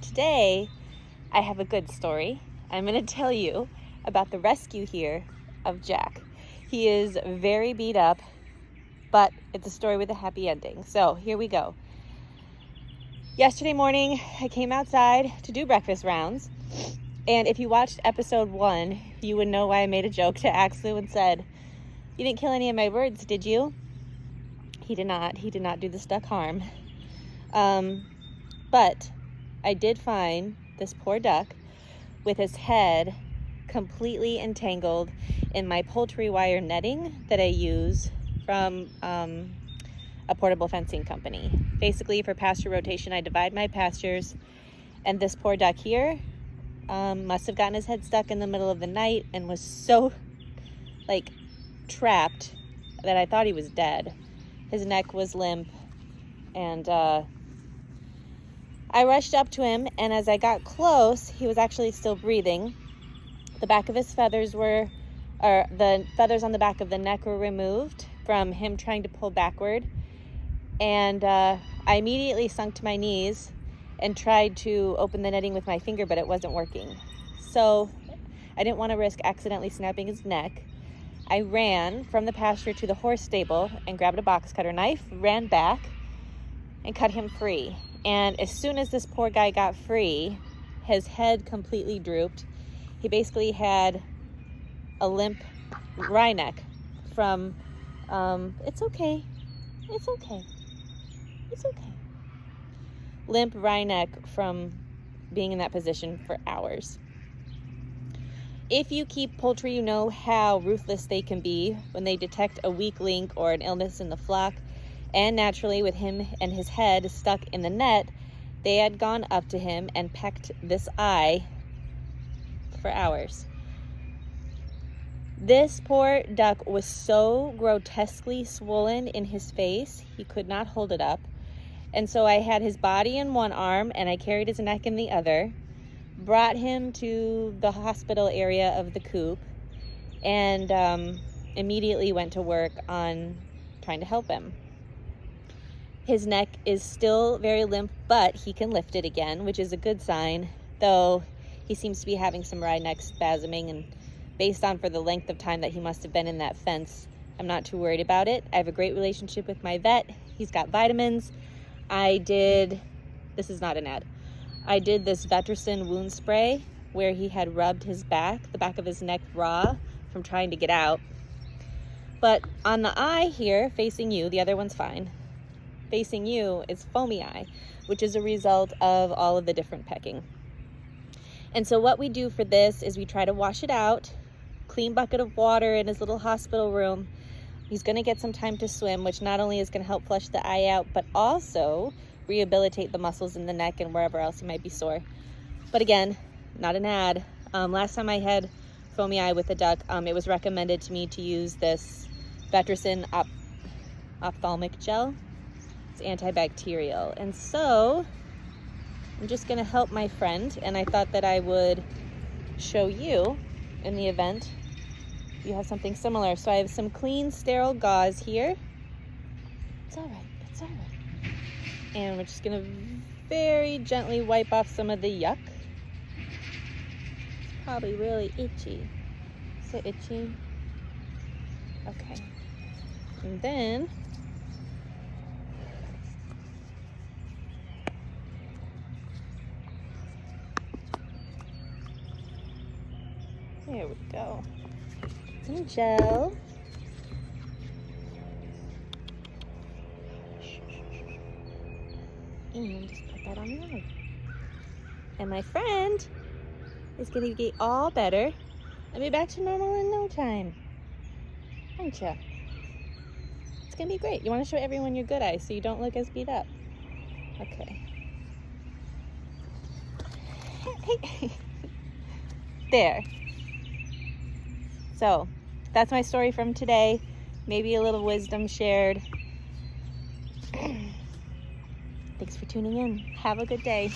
today I have a good story. I'm going to tell you about the rescue here of Jack. He is very beat up, but it's a story with a happy ending. So here we go. Yesterday morning, I came outside to do breakfast rounds. And if you watched episode 1, you would know why I made a joke to Axe Root and said, "You didn't kill any of my birds, did you?" He did not. He did not do this duck harm. But I did find this poor duck with his head completely entangled in my poultry wire netting that I use from a portable fencing company. Basically, for pasture rotation, I divide my pastures, and this poor duck here must have gotten his head stuck in the middle of the night and was so trapped that I thought he was dead. His neck was limp, and I rushed up to him, and as I got close, he was actually still breathing. The back of his feathers the feathers on the back of the neck were removed from him trying to pull backward. And I immediately sunk to my knees and tried to open the netting with my finger, but it wasn't working. So I didn't want to risk accidentally snapping his neck. I ran from the pasture to the horse stable and grabbed a box cutter knife, ran back, and cut him free. And as soon as this poor guy got free, his head completely drooped. He basically had a limp wry neck from, it's okay, limp wry neck from being in that position for hours. If you keep poultry, you know how ruthless they can be when they detect a weak link or an illness in the flock. And naturally, with him and his head stuck in the net, they had gone up to him and pecked this eye for hours. This poor duck was so grotesquely swollen in his face, he could not hold it up. And so I had his body in one arm and I carried his neck in the other, brought him to the hospital area of the coop, and immediately went to work on trying to help him. His neck is still very limp, but he can lift it again, which is a good sign, though he seems to be having some wry neck spasming, and based on for the length of time that he must have been in that fence, I'm not too worried about it. I have a great relationship with my vet. He's got vitamins. This is not an ad. I did this Vetericin wound spray where he had rubbed the back of his neck raw from trying to get out. But on the eye here, facing you, the other one's fine. Facing you is foamy eye, which is a result of all of the different pecking. And so what we do for this is we try to wash it out, clean bucket of water in his little hospital room. He's going to get some time to swim, which not only is going to help flush the eye out, but also rehabilitate the muscles in the neck and wherever else he might be sore. But again, not an ad. Last time I had foamy eye with a duck, it was recommended to me to use this Vetericin ophthalmic gel. It's antibacterial. And so I'm just going to help my friend, and I thought that I would show you in the event you have something similar. So I have some clean, sterile gauze here. It's all right. And we're just going to very gently wipe off some of the yuck. It's probably really itchy. Is it itchy? Okay. And then there we go. Some gel. And just put that on the eye. And my friend is going to get all better and be back to normal in no time. Aren't you? It's going to be great. You want to show everyone your good eye so you don't look as beat up. Okay. There. So that's my story from today. Maybe a little wisdom shared. Thanks for tuning in. Have a good day.